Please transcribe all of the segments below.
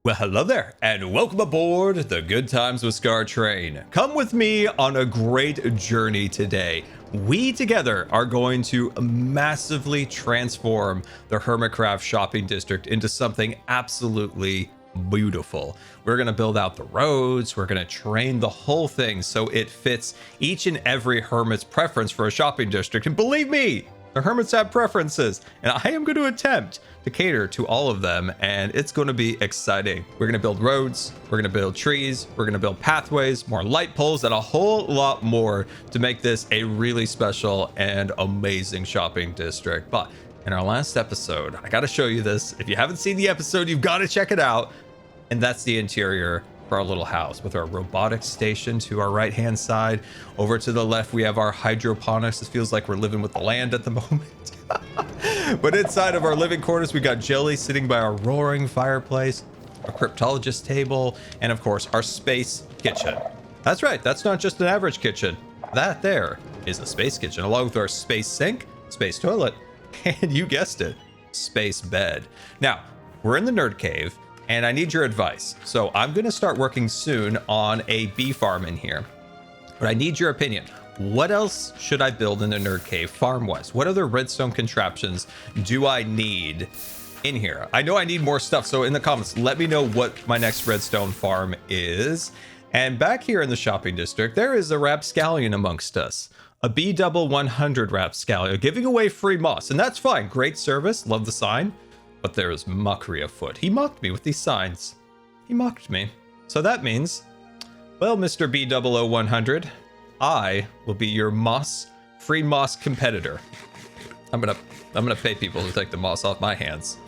Well, hello there, and welcome aboard the Good Times with Scar train. Come with me on a great journey today. We together are going to massively transform the Hermitcraft shopping district into something absolutely beautiful. We're going to build out the roads, we're going to train the whole thing so it fits each and every hermit's preference for a shopping district. And believe me, the hermits have preferences, and I am going to attempt to cater to all of them, and it's going to be exciting. We're going to build roads, we're going to build trees, we're going to build pathways, more light poles, and a whole lot more to make this a really special and amazing shopping district. But in our last episode, I got to show you this. If you haven't seen the episode, you've got to check it out. And that's the interior for our little house with our robotics station to our right hand side. Over to the left, we have our hydroponics. It feels like we're living with the land at the moment. But inside of our living quarters, we got Jelly sitting by our roaring fireplace, a cryptologist table, and of course our space kitchen. That's right, that's not just an average kitchen. That there is a space kitchen, along with our space sink, space toilet, and you guessed it, space bed. Now, we're in the nerd cave, and I need your advice. So I'm gonna start working soon on a bee farm in here, but I need your opinion. What else should I build in the nerd cave farm-wise? What other redstone contraptions do I need in here? I know I need more stuff, so in the comments, let me know what my next redstone farm is. And back here in the shopping district, there is a rapscallion amongst us. A B100 rapscallion, giving away free moss, and that's fine. Great service, love the sign. But there is mockery afoot. He mocked me with these signs. He mocked me. So that means, well, Mr. B100, I will be your free moss competitor. I'm gonna pay people to take the moss off my hands.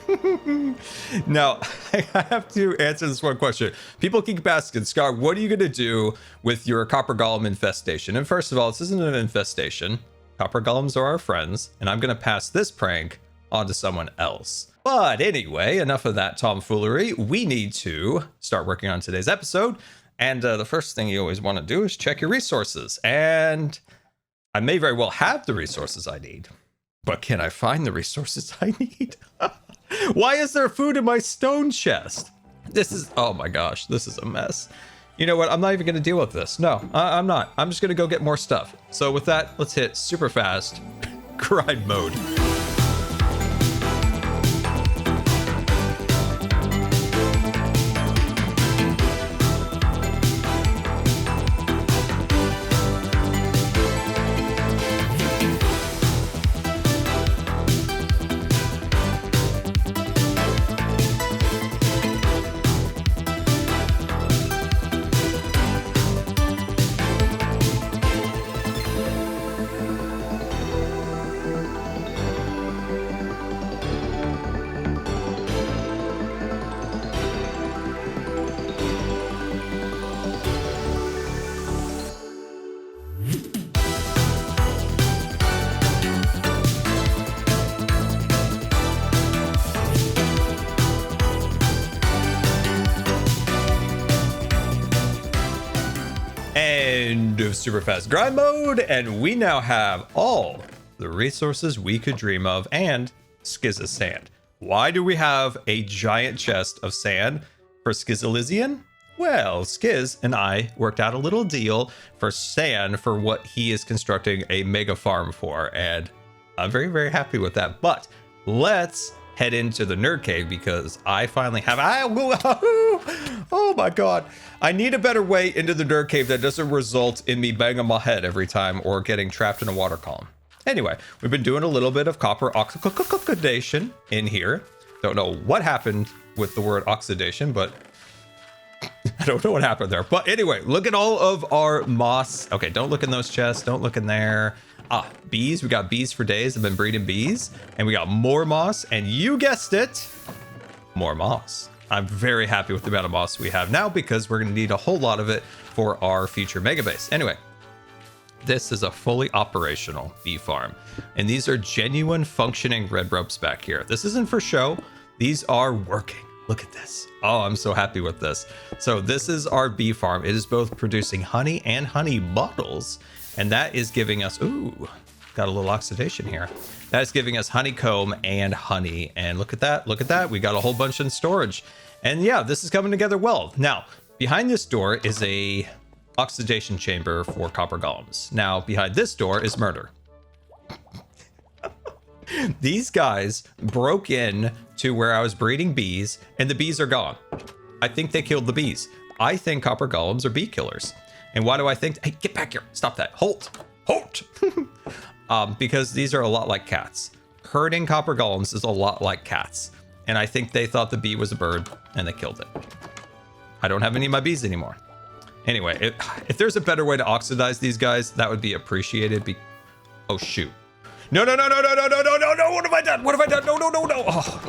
Now, I have to answer this one question. People keep asking, Scar, what are you gonna do with your copper golem infestation? And first of all, this isn't an infestation. Copper golems are our friends, and I'm gonna pass this prank on to someone else. But anyway, enough of that tomfoolery. We need to start working on today's episode. And the first thing you always want to do is check your resources. And I may very well have the resources I need, but can I find the resources I need? Why is there food in my stone chest? This is, oh my gosh, this is a mess. You know what? I'm not even going to deal with this. No, I'm not. I'm just going to go get more stuff. So with that, let's hit super fast grind mode. And super fast grind mode, and we now have all the resources we could dream of and Skiz sand. Why do we have a giant chest of sand for Skizalizian? Well, Skiz and I worked out a little deal for sand for what he is constructing a mega farm for, and I'm very, very happy with that. But let's head into the nerd cave because I finally have, oh my god, I need a better way into the nerd cave that doesn't result in me banging my head every time or getting trapped in a water column. Anyway, we've been doing a little bit of copper oxidation in here. Don't know what happened with the word oxidation, but I don't know what happened there. But anyway, look at all of our moss. Okay, don't look in those chests. Don't look in there. Bees. We got bees for days. I've been breeding bees. And we got more moss. And you guessed it, more moss. I'm very happy with the amount of moss we have now because we're going to need a whole lot of it for our future mega base. Anyway, this is a fully operational bee farm. And these are genuine functioning red ropes back here. This isn't for show. These are working. Look at this. Oh, I'm so happy with this. So this is our bee farm. It is both producing honey and honey bottles. And that is giving us, ooh, got a little oxidation here. That is giving us honeycomb and honey. And look at that. Look at that. We got a whole bunch in storage. And yeah, this is coming together well. Now, behind this door is a oxidation chamber for copper golems. Now, behind this door is murder. These guys broke in to where I was breeding bees, and the bees are gone. I think they killed the bees. I think copper golems are bee killers. And why do I think? Hey, get back here. Stop that. Halt. Because these are a lot like cats. Herding copper golems is a lot like cats. And I think they thought the bee was a bird and they killed it. I don't have any of my bees anymore. Anyway, if there's a better way to oxidize these guys, that would be appreciated. Oh, shoot. No. What have I done? No.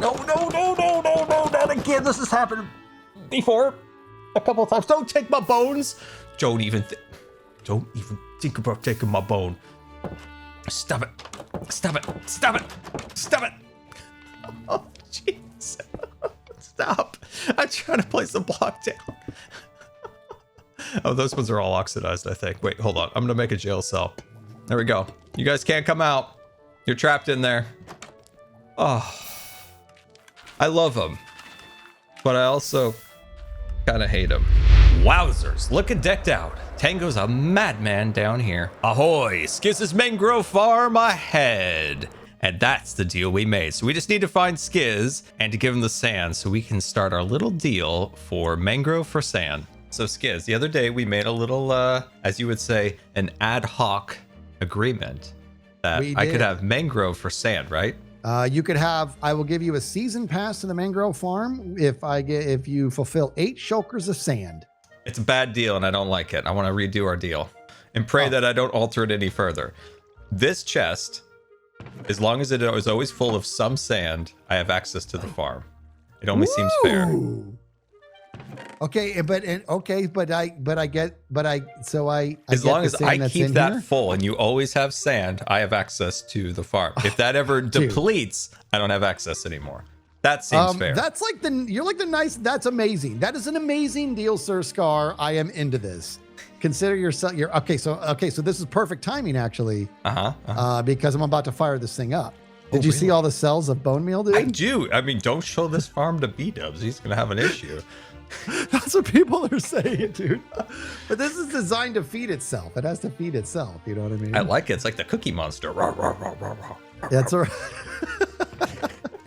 Oh, no, not again. This has happened before a couple of times. Don't take my bones. Don't even think about taking my bone. Stop it. Oh, jeez. Stop. I'm trying to place a block down. Oh, those ones are all oxidized, I think. Wait, hold on. I'm going to make a jail cell. There we go. You guys can't come out. You're trapped in there. Oh, I love them, but I also kind of hate them. Wowzers, looking decked out. Tango's a madman down here. Ahoy, Skiz's Mangrove Farm ahead. And that's the deal we made. So we just need to find Skiz and to give him the sand so we can start our little deal for mangrove for sand. So Skiz, the other day we made a little, as you would say, an ad hoc agreement that I could have mangrove for sand, right? You could have, I will give you a season pass to the mangrove farm if you fulfill 8 shulkers of sand. It's a bad deal and I don't like it. I want to redo our deal and pray that I don't alter it any further. This chest, as long as it is always full of some sand, I have access to the farm. It only seems fair. Okay, but as long as I keep that full and you always have sand, I have access to the farm. If that ever depletes, I don't have access anymore. That seems fair. That's like that's amazing. That is an amazing deal, Sir Scar. I am into this. Consider yourself. So this is perfect timing, actually. Because I'm about to fire this thing up. Did you see all the cells of bone meal, dude? I do. I mean, don't show this farm to B-dubs. He's gonna have an issue. That's what people are saying, dude. But this is designed to feed itself. It has to feed itself. You know what I mean? I like it. It's like the Cookie Monster. That's all right.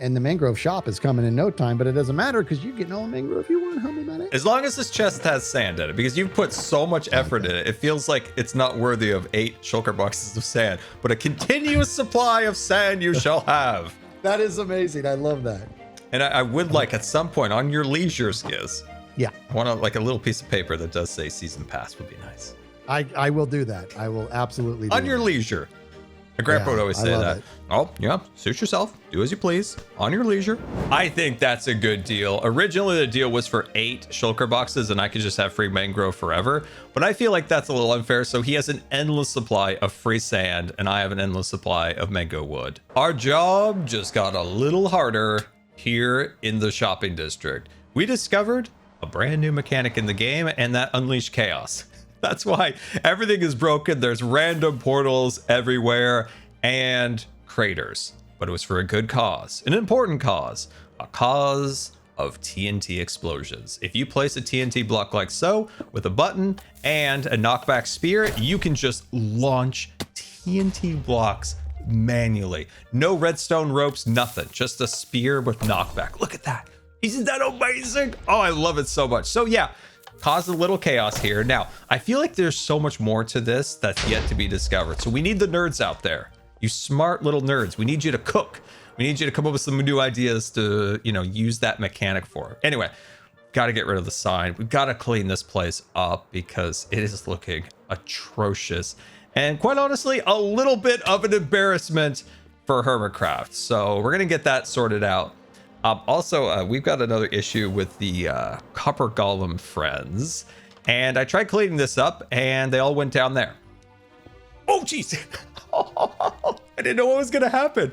And the mangrove shop is coming in no time, but it doesn't matter because you're getting all the mangrove you want. How about it? As long as this chest has sand in it, because you've put so much effort in it, it feels like it's not worthy of 8 shulker boxes of sand, but a continuous supply of sand you shall have. That is amazing. I love that. And I would like at some point on your leisure, Skiz. Yeah. I want like a little piece of paper that does say season pass would be nice. I will do that. I will absolutely do on your leisure. My grandpa would always say that. Oh, yeah, suit yourself. Do as you please. On your leisure. I think that's a good deal. Originally, the deal was for 8 shulker boxes, and I could just have free mangrove forever. But I feel like that's a little unfair. So he has an endless supply of free sand, and I have an endless supply of mango wood. Our job just got a little harder here in the shopping district. We discovered a brand new mechanic in the game, and that unleashed chaos. That's why everything is broken. There's random portals everywhere and craters. But it was for a good cause, an important cause, a cause of TNT explosions. If you place a TNT block like so with a button and a knockback spear, you can just launch TNT blocks manually. No redstone ropes, nothing. Just a spear with knockback. Look at that. Isn't that amazing? Oh, I love it so much. So yeah, caused a little chaos here. Now, I feel like there's so much more to this that's yet to be discovered. So we need the nerds out there. You smart little nerds. We need you to cook. We need you to come up with some new ideas to, use that mechanic for. Anyway, got to get rid of the sign. We've got to clean this place up because it is looking atrocious. And quite honestly, a little bit of an embarrassment for Hermitcraft. So we're going to get that sorted out. Also, we've got another issue with the copper golem friends. And I tried cleaning this up and they all went down there. Oh, jeez. I didn't know what was going to happen.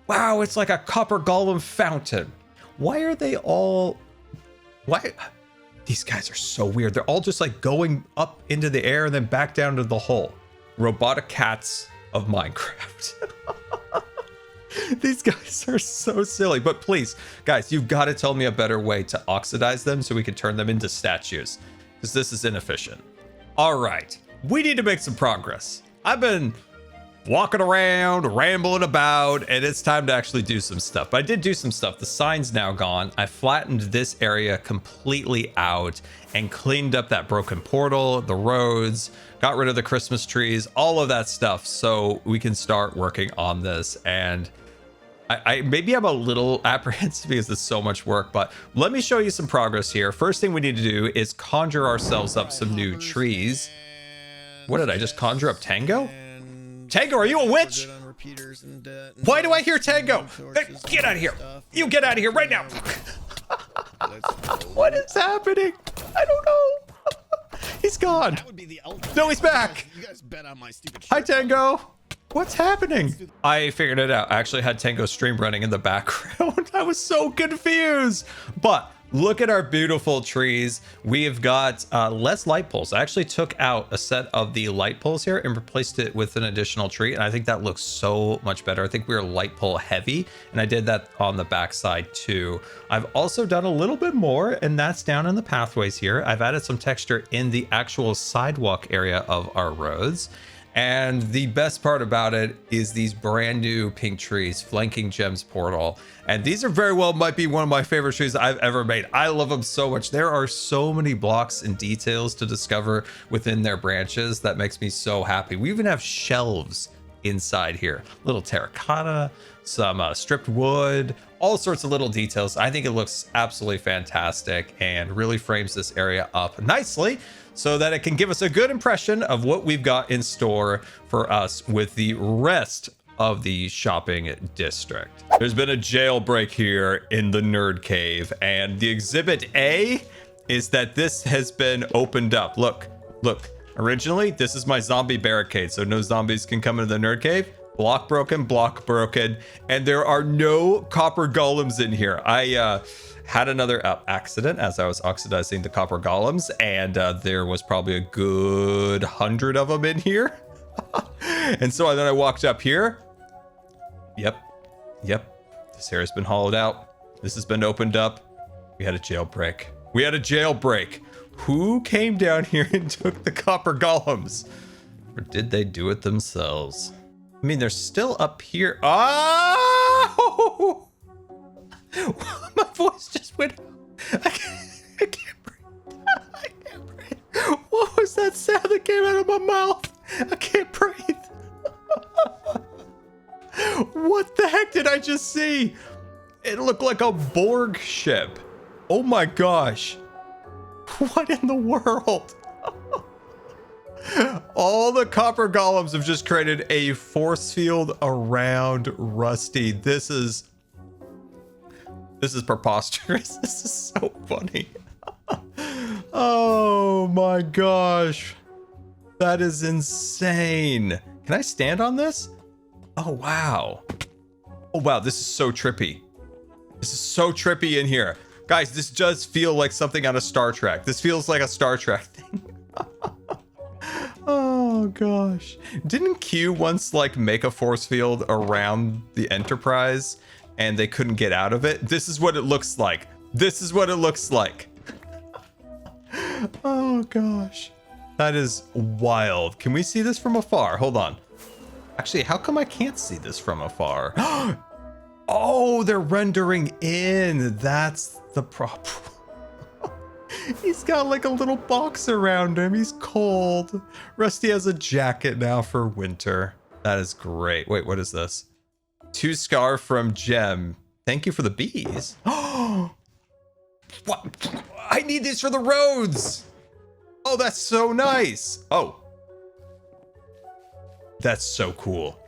Wow, it's like a copper golem fountain. Why are they all... Why... These guys are so weird. They're all just like going up into the air and then back down to the hole. Robotic cats of Minecraft. These guys are so silly. But please, guys, you've got to tell me a better way to oxidize them so we can turn them into statues, because this is inefficient. All right, we need to make some progress. I've been walking around, rambling about, and it's time to actually do some stuff. But I did do some stuff. The sign's now gone. I flattened this area completely out and cleaned up that broken portal, the roads, got rid of the Christmas trees, all of that stuff, so we can start working on this. And I maybe I'm a little apprehensive because it's so much work, but let me show you some progress here. First thing we need to do is conjure ourselves up some new trees. What did I just conjure up? Tango? Tango, are you a witch? Why do I hear Tango? Get out of here. You get out of here right now. What is happening? I don't know. He's gone. No, he's back. Hi, Tango. What's happening? I figured it out. I actually had Tango's stream running in the background. I was so confused. But look at our beautiful trees. We have got less light poles. I actually took out a set of the light poles here and replaced it with an additional tree. And I think that looks so much better. I think we are light pole heavy. And I did that on the backside too. I've also done a little bit more, and that's down in the pathways here. I've added some texture in the actual sidewalk area of our roads. And the best part about it is these brand new pink trees flanking Gem's portal. And these are very well might be one of my favorite trees I've ever made. I love them so much. There are so many blocks and details to discover within their branches that makes me so happy. We even have shelves inside here. Little terracotta, some stripped wood, all sorts of little details. I think it looks absolutely fantastic and really frames this area up nicely, so that it can give us a good impression of what we've got in store for us with the rest of the shopping district. There's been a jailbreak here in the Nerd Cave, and the exhibit A is that this has been opened up. Look. Originally, this is my zombie barricade, so no zombies can come into the Nerd Cave. Block broken, and there are no copper golems in here. I had another accident as I was oxidizing the copper golems, and there was probably a good 100 of them in here. And so then I walked up here. Yep. This area has been hollowed out. This has been opened up. We had a jailbreak. Who came down here and took the copper golems? Or did they do it themselves? I mean, they're still up here. Oh! My voice just went out. I can't breathe. I can't breathe. What was that sound that came out of my mouth? I can't breathe. What the heck did I just see? It looked like a Borg ship. Oh my gosh. What in the world? All the copper golems have just created a force field around Rusty. This is preposterous. This is so funny. Oh my gosh. That is insane. Can I stand on this? Oh wow. Oh wow, this is so trippy. This is so trippy in here. Guys, this does feel like something out of Star Trek. This feels like a Star Trek thing. Oh gosh. Didn't Q once like make a force field around the Enterprise and they couldn't get out of it? This is what it looks like. Oh gosh. That is wild. Can we see this from afar? Hold on. Actually, how come I can't see this from afar? Oh, they're rendering in. That's the problem. He's got like a little box around him. He's cold. Rusty has a jacket now for winter. That is great. Wait, what is this? 2 scar from Gem. Thank you for the bees. Oh, what? I need these for the roads. Oh, that's so nice. Oh, that's so cool.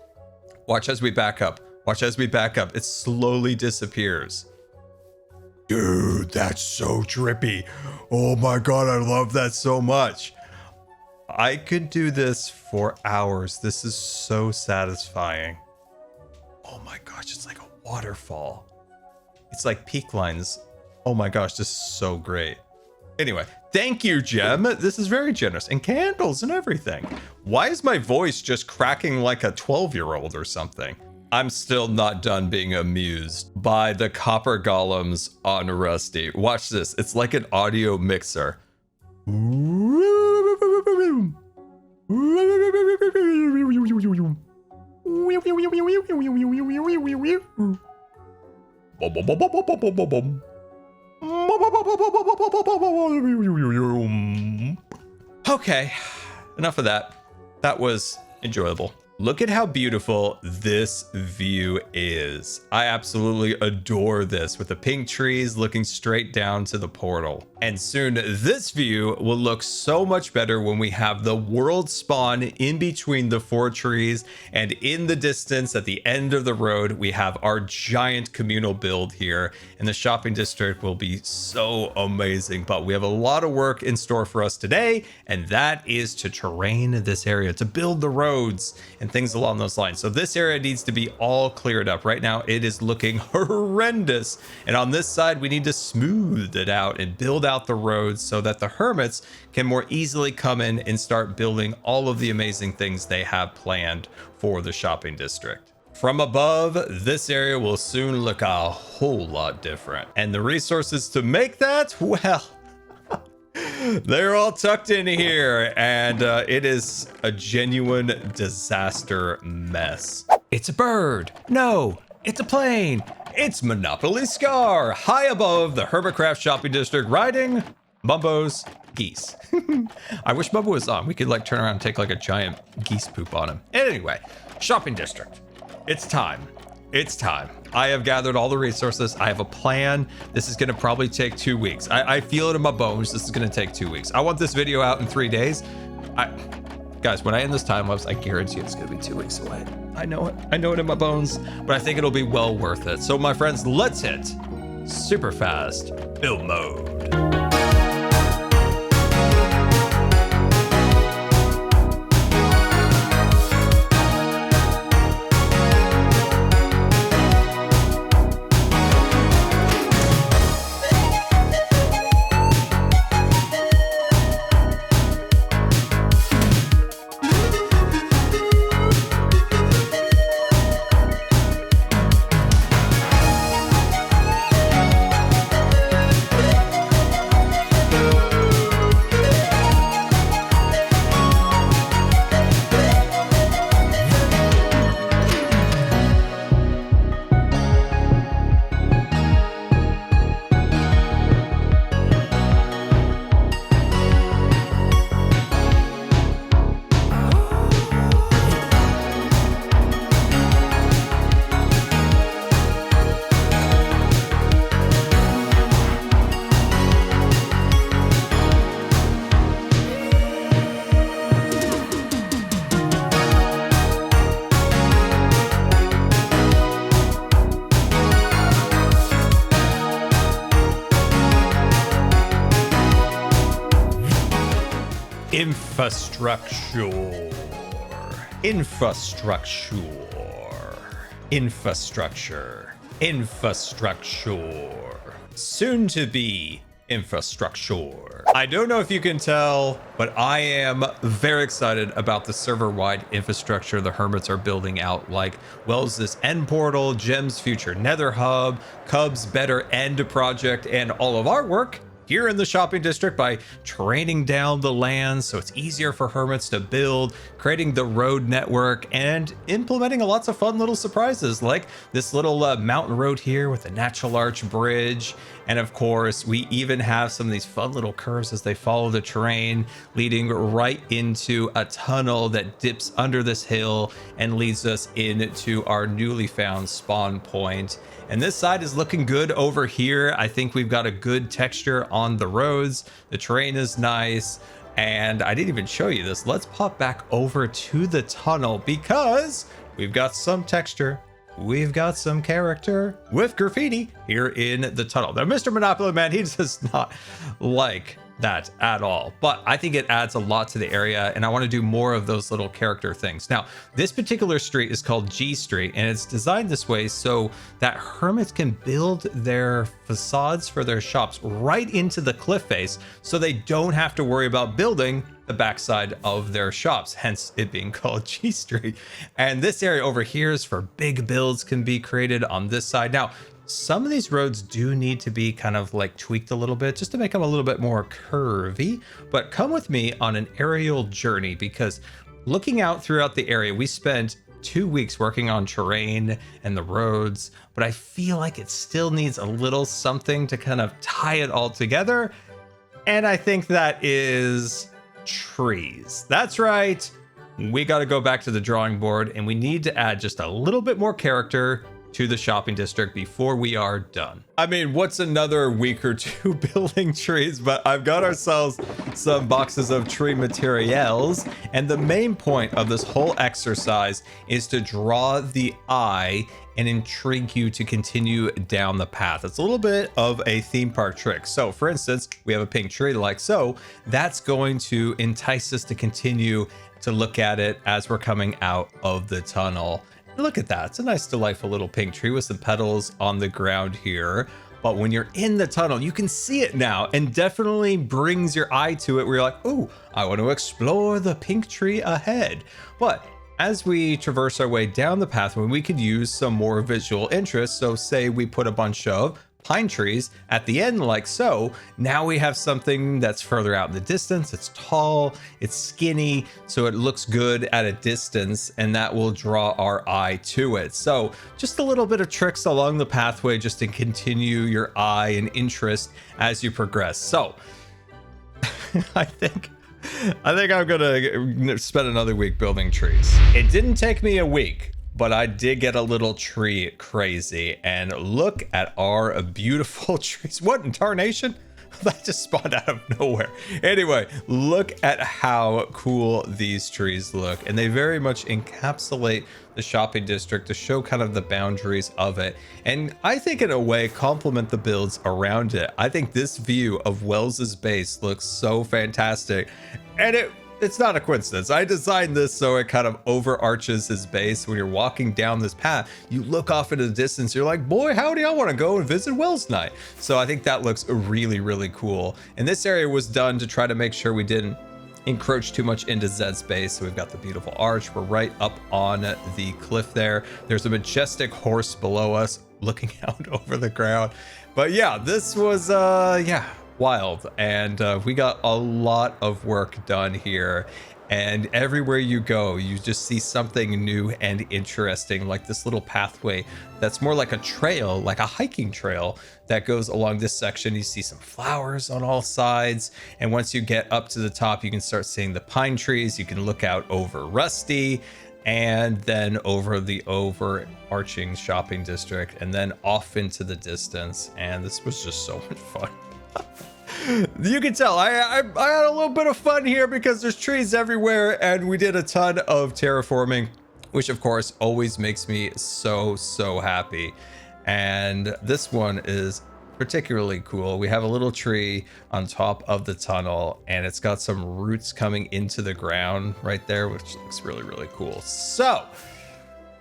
Watch as we back up. It slowly disappears. Dude, that's so trippy. Oh my god, I love that so much. I could do this for hours. This is so satisfying. Oh my gosh, it's like a waterfall. It's like peak lines. Oh my gosh, this is so great. Anyway, thank you, Gem. This is very generous. And candles and everything. Why is my voice just cracking like a 12-year-old or something? I'm still not done being amused by the copper golems on Rusty. Watch this. It's like an audio mixer. Okay, enough of that. That was enjoyable. Look at how beautiful this view is. I absolutely adore this with the pink trees looking straight down to the portal. And soon this view will look so much better when we have the world spawn in between the 4 trees, and in the distance at the end of the road, we have our giant communal build here, and the shopping district will be so amazing. But we have a lot of work in store for us today, and that is to terrain this area, to build the roads and things along those lines. So this area needs to be all cleared up. Right now it is looking horrendous, and on this side we need to smooth it out and build out the roads so that the hermits can more easily come in and start building all of the amazing things they have planned for the shopping district. From above, this area will soon look a whole lot different, and the resources to make that, well, they're all tucked in here, and it is a genuine disaster mess. It's a bird. No, it's a plane. It's Monopoly Scar, high above the Hermitcraft shopping district, riding Bumbo's geese. I wish Bumbo was on. We could like turn around and take like a giant geese poop on him. Anyway, shopping district. It's time. It's time. I have gathered all the resources. I have a plan. This is going to probably take 2 weeks. I feel it in my bones. This is going to take 2 weeks. I want this video out in 3 days. Guys, when I end this time lapse, I guarantee it's going to be 2 weeks away. I know it. I know it in my bones, but I think it'll be well worth it. So my friends, let's hit super fast build mode. Infrastructure. Soon to be infrastructure. I don't know if you can tell, but I am very excited about the server-wide infrastructure the hermits are building out, like Wells' End Portal, Gem's Future Nether Hub, Cub's Better End Project, and all of our work here in the shopping district by training down the land so it's easier for hermits to build, creating the road network, and implementing lots of fun little surprises like this little mountain road here with a natural arch bridge. And of course, we even have some of these fun little curves as they follow the terrain, leading right into a tunnel that dips under this hill and leads us into our newly found spawn point. And this side is looking good over here. I think we've got a good texture on the roads. The terrain is nice. And I didn't even show you this. Let's pop back over to the tunnel because we've got some texture. We've got some character with graffiti here in the tunnel. Now, Mr. Monopoly Man, he does not like that at all, but I think it adds a lot to the area, and I want to do more of those little character things. Now, this particular street is called G Street, and it's designed this way so that hermits can build their facades for their shops right into the cliff face, so they don't have to worry about building the backside of their shops, hence it being called G Street. And this area over here is for big builds can be created on this side. Now, some of these roads do need to be kind of like tweaked a little bit just to make them a little bit more curvy, but come with me on an aerial journey, because looking out throughout the area, we spent 2 weeks working on terrain and the roads, but I feel like it still needs a little something to kind of tie it all together. And I think that is trees. That's right. We got to go back to the drawing board, and we need to add just a little bit more character to the shopping district before we are done. I mean, what's another week or two building trees, but I've got ourselves some boxes of tree materials, and the main point of this whole exercise is to draw the eye and intrigue you to continue down the path. It's a little bit of a theme park trick. So for instance, we have a pink tree like so. That's going to entice us to continue to look at it as we're coming out of the tunnel. Look at that. It's a nice, delightful little pink tree with some petals on the ground here. But when you're in the tunnel, you can see it now, and definitely brings your eye to it where you're like, ooh, I want to explore the pink tree ahead. But as we traverse our way down the pathway, we could use some more visual interest. So say we put a bunch of pine trees at the end like so. Now we have something that's further out in the distance. It's tall, it's skinny, so it looks good at a distance, and that will draw our eye to it. So just a little bit of tricks along the pathway just to continue your eye and interest as you progress. So I think I'm gonna spend another week building trees. It didn't take me a week, but I did get a little tree crazy, and look at our beautiful trees. What in tarnation? That just spawned out of nowhere. Anyway, look at how cool these trees look, and they very much encapsulate the shopping district to show kind of the boundaries of it, and I think in a way complement the builds around it. I think this view of Wells's base looks so fantastic, and it's not a coincidence. I designed this so it kind of overarches his base. When you're walking down this path, you look off into the distance, you're like, boy, howdy, I want to go and visit Wells Night. So I think that looks really, really cool. And this area was done to try to make sure we didn't encroach too much into Zed's base. So we've got the beautiful arch. We're right up on the cliff there. There's a majestic horse below us looking out over the ground. But yeah, this was, wild, and we got a lot of work done here, and everywhere you go you just see something new and interesting, like this little pathway that's more like a trail, like a hiking trail that goes along this section. You see some flowers on all sides, and once you get up to the top you can start seeing the pine trees. You can look out over Rusty, and then over the overarching shopping district, and then off into the distance, and this was just so much fun. You can tell I had a little bit of fun here because there's trees everywhere, and we did a ton of terraforming, which of course always makes me so happy. And this one is particularly cool. We have a little tree on top of the tunnel, and it's got some roots coming into the ground right there, which looks really, really cool. So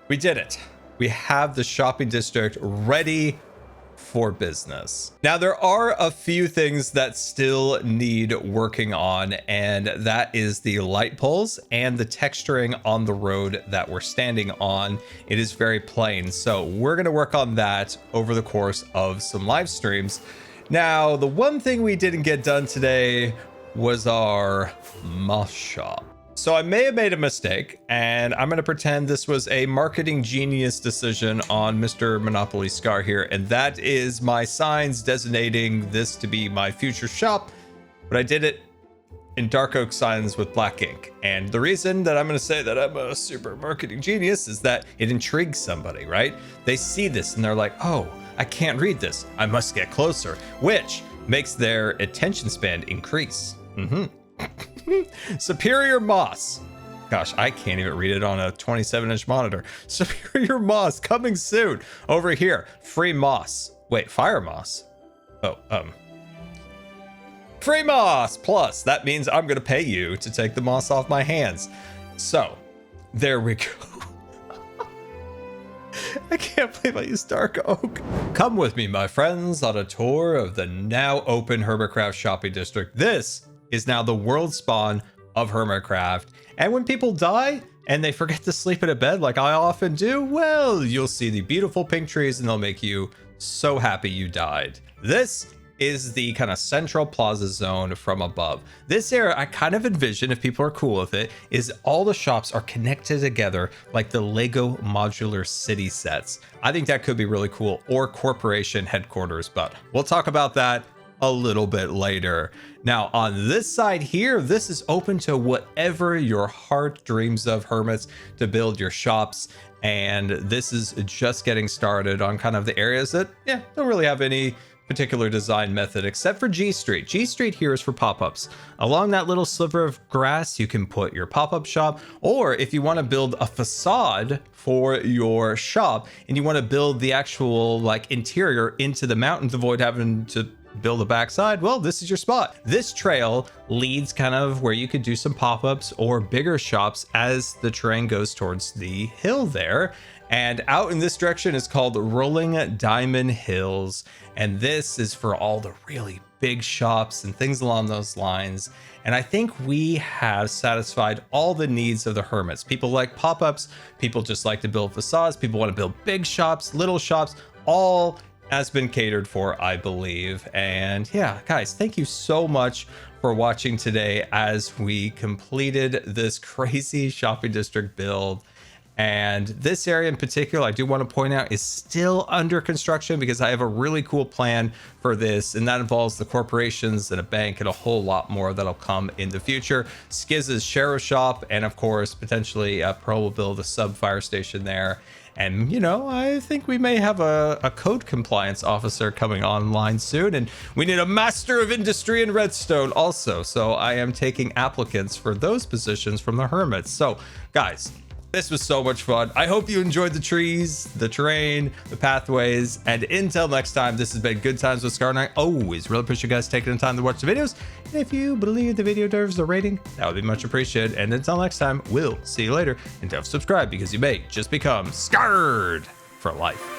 we did it. We have the shopping district ready for business. Now, there are a few things that still need working on, and that is the light poles and the texturing on the road that we're standing on. It is very plain, so we're going to work on that over the course of some live streams. Now, the one thing we didn't get done today was our moss shop. So I may have made a mistake, and I'm going to pretend this was a marketing genius decision on Mr. Monopoly Scar here, and that is my signs designating this to be my future shop, but I did it in dark oak signs with black ink. And the reason that I'm going to say that I'm a super marketing genius is that it intrigues somebody, right? They see this and they're like, oh, I can't read this. I must get closer, which makes their attention span increase. Superior moss. Gosh, I can't even read it on a 27-inch monitor. Superior moss coming soon. Over here, free moss. Wait, fire moss. Oh, Free moss! Plus, that means I'm going to pay you to take the moss off my hands. So, there we go. I can't believe I used dark oak. Come with me, my friends, on a tour of the now open Hermitcraft shopping district. This is now the world spawn of Hermitcraft. And when people die and they forget to sleep in a bed like I often do, well, you'll see the beautiful pink trees and they'll make you so happy you died. This is the kind of central plaza zone from above. This area, I kind of envision, if people are cool with it, is all the shops are connected together like the Lego modular city sets. I think that could be really cool, or corporation headquarters, but we'll talk about that a little bit later. Now on this side here, this is open to whatever your heart dreams of, hermits, to build your shops. And this is just getting started on kind of the areas that, yeah, don't really have any particular design method except for G Street. G Street here is for pop-ups. Along that little sliver of grass, you can put your pop-up shop, or if you want to build a facade for your shop and you want to build the actual like interior into the mountain to avoid having to build the backside, well, this is your spot. This trail leads kind of where you could do some pop-ups or bigger shops as the terrain goes towards the hill there. And out in this direction is called Rolling Diamond Hills. And this is for all the really big shops and things along those lines. And I think we have satisfied all the needs of the hermits. People like pop-ups, people just like to build facades, people want to build big shops, little shops, all has been catered for, I believe. And yeah, guys, thank you so much for watching today as we completed this crazy shopping district build. And this area in particular, I do want to point out, is still under construction because I have a really cool plan for this, and that involves the corporations and a bank and a whole lot more that'll come in the future. Skiz's sheriff shop, and of course, potentially Pearl will build a sub fire station there. And, you know, I think we may have a code compliance officer coming online soon, and we need a master of industry in redstone also. So I am taking applicants for those positions from the hermits. So guys, this was so much fun. I hope you enjoyed the trees, the terrain, the pathways, and until next time, this has been Good Times with Scar, and I always really appreciate you guys taking the time to watch the videos. And if you believe the video deserves a rating, that would be much appreciated. And until next time, we'll see you later. And don't subscribe because you may just become scarred for life.